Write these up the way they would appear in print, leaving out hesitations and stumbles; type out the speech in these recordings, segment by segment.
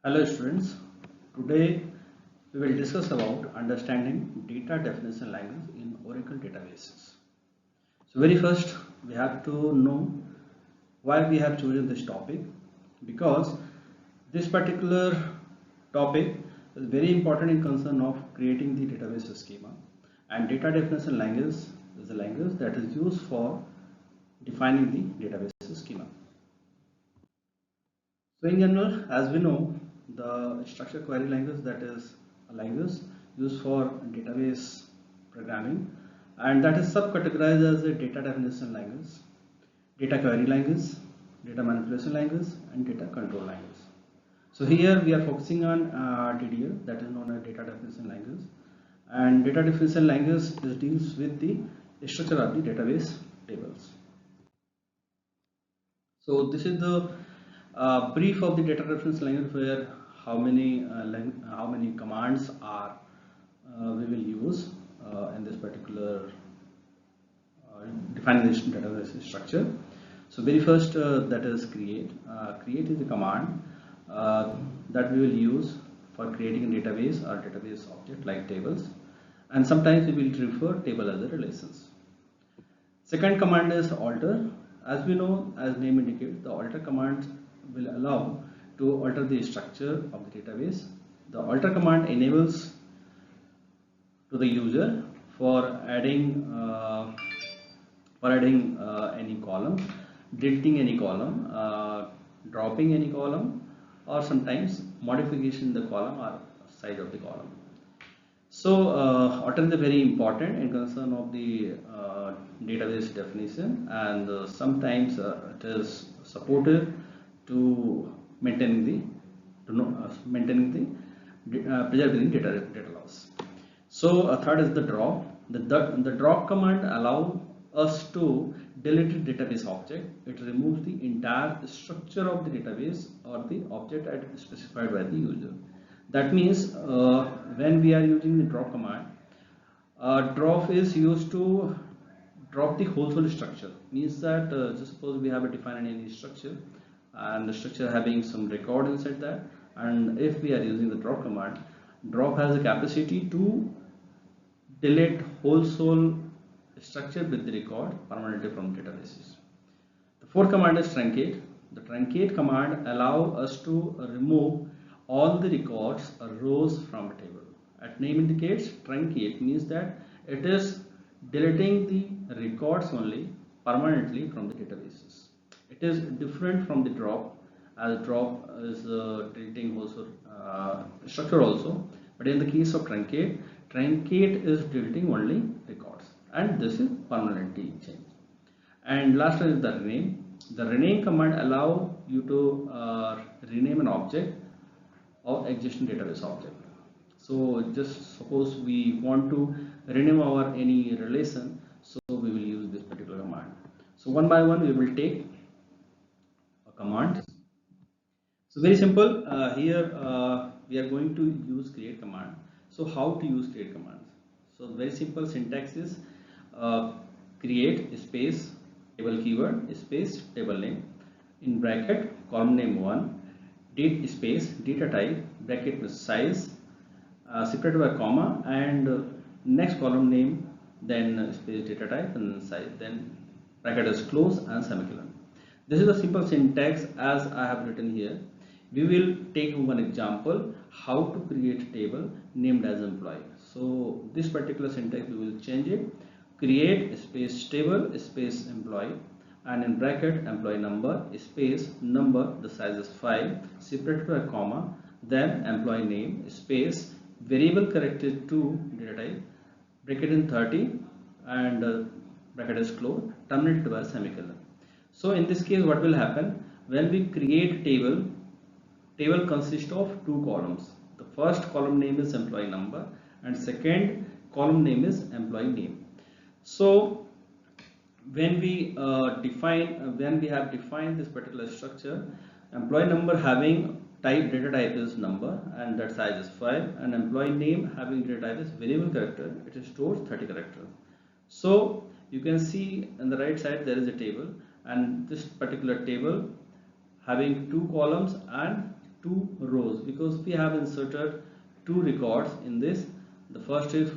Hello students, today we will discuss about understanding data definition language in Oracle databases. So very first we have to know why we have chosen this topic, because this particular topic is very important in concern of creating the database schema, and data definition language is a language that is used for defining the database schema. So in general, as we know, the structured query language, that is a language used for database programming, and that is subcategorized as a data definition language, data query language, data manipulation language, and data control language. So here we are focusing on DDL, that is known as data definition language, and data definition language deals with the structure of the database tables. So this is the brief of the data reference language, where how many commands are we will use in this particular defining this database structure. So very first, that is create. Create is the command that we will use for creating a database or database object like tables, and sometimes we will refer table as a relations. Second command is alter. As we know, as name indicates, the alter command will allow to alter the structure of the database. The alter command enables to the user for adding any column, deleting any column, dropping any column, or sometimes modification the column or size of the column. So alter is very important in concern of the database definition, and sometimes it is supportive to maintaining the preserving data loss. So third is the drop. The drop command allows us to delete the database object. It removes the entire structure of the database or the object as specified by the user. That means when we are using the drop command, drop is used to drop the whole structure. Means that just suppose we have a defined any structure, and the structure having some record inside that, and if we are using the drop command, drop has a capacity to delete whole structure with the record permanently from databases. The fourth command is truncate. The truncate command allows us to remove all the records or rows from a table. At name indicates, truncate means that it is deleting the records only permanently from the databases. It is different from the drop, as drop is deleting also structure also, but in the case of truncate, truncate is deleting only records, and this is permanently changed. And last is the rename. The rename command allow you to rename an object or existing database object. So just suppose we want to rename our any relation, so we will use this particular command. So one by one we will take a command. So very simple. Here we are going to use create command. So how to use create commands? So very simple syntax is create space table keyword space table name in bracket column name 1, date space data type bracket with size separated by comma, and next column name, then space data type and size, then bracket is close and semicolon. This is a simple syntax as I have written here. We will take one example how to create a table named as employee. So this particular syntax we will change it. Create space table space employee, and in bracket employee number space number, the size is 5, separated by a comma, then employee name space variable corrected to data type bracket in 30, and bracket is closed, terminated by semicolon. So in this case what will happen, when we create table consists of two columns. The first column name is employee number, and second column name is employee name. So when we have defined this particular structure, employee number having data type is number, and that size is 5, and employee name having data type is variable character, it stores 30 characters. So you can see on the right side there is a table, and this particular table having two columns and two rows because we have inserted two records in this. The first is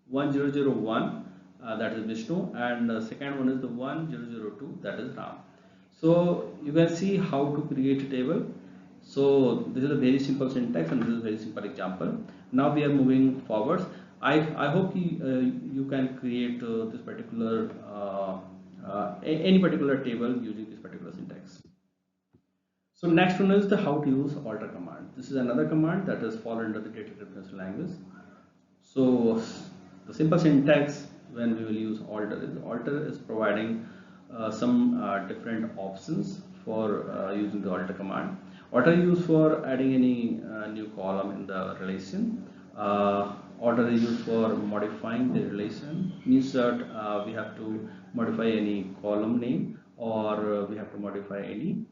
1001, that is Vishnu, and the second one is the 1002, that is Ram. So you can see how to create a table. So this is a very simple syntax and this is a very simple example. Now we are moving forwards. I hope you can create this particular any particular table using this particular syntax. So next one is the how to use alter command. This is another command that is fall under the data reference language. So the simple syntax when we will use alter is providing some different options for using the alter command. Alter is used for adding any new column in the relation. Alter is used for modifying the relation, means that we have to modify any column name or we have to modify any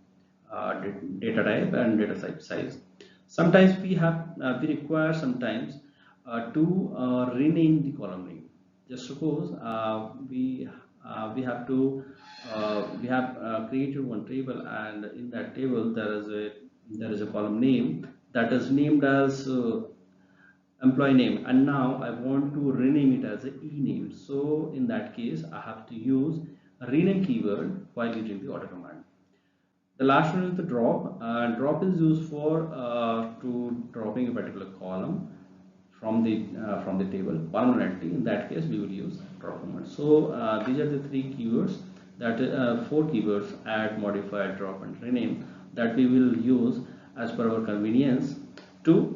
data type and data type size. Sometimes we require sometimes to rename the column name. Just suppose we have to we have created one table, and in that table there is a column name that is named as employee name, and now I want to rename it as a e-name. So in that case I have to use a rename keyword while using the alter command. The last one is the drop. Drop is used for to dropping a particular column from the table permanently. In that case we will use drop command. So these are the three keywords, that four keywords: add, modify, drop and rename, that we will use as per our convenience to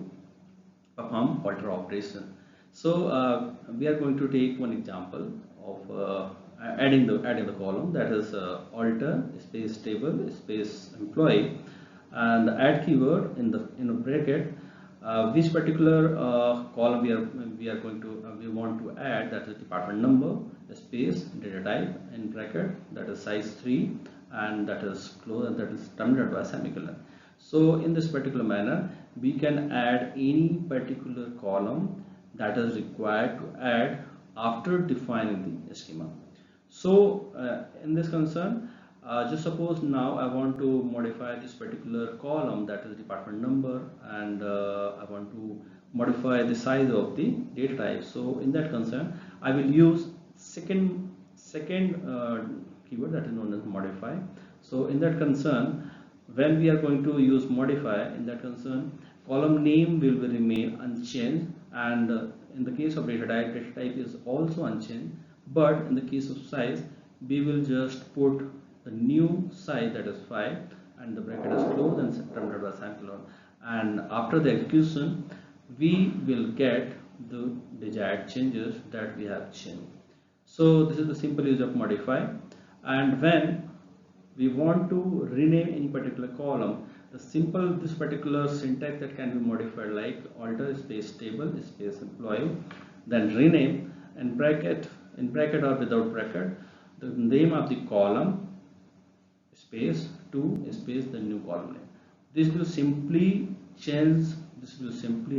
perform alter operation. So we are going to take one example of adding the column, that is alter space table space employee, and the add keyword in a bracket which particular column we want to add, that is department number space data type in bracket, that is size 3, and that is close, and that is terminated by semicolon. So in this particular manner we can add any particular column that is required to add after defining the schema. So in this concern, just suppose now I want to modify this particular column, that is department number, and I want to modify the size of the data type. So in that concern I will use second keyword, that is known as modify. So in that concern, when we are going to use modify, in that concern column name will remain unchanged, and in the case of data type is also unchanged, but in the case of size we will just put the new size, that is 5, and the bracket is closed and terminated by semicolon, and after the execution we will get the desired changes that we have changed. So this is the simple use of modify. And when we want to rename any particular column, this particular syntax that can be modified, like alter space table space employee, then rename, in bracket or without bracket, the name of the column space to space the new column name. This will simply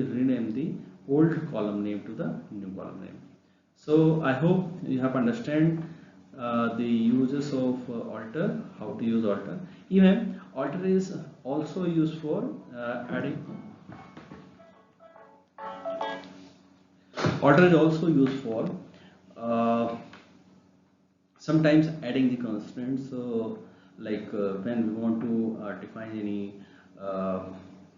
rename the old column name to the new column name. So I hope you have understand the uses of alter, how to use alter. Even alter is also used for adding. Alter is also used for sometimes adding the constraints. So like when we want to define any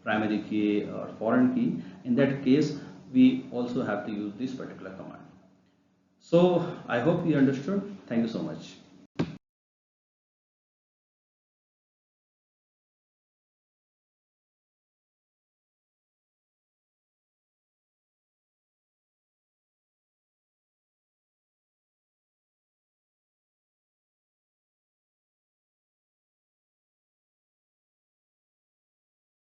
primary key or foreign key, in that case we also have to use this particular command. So I hope you understood. Thank you so much.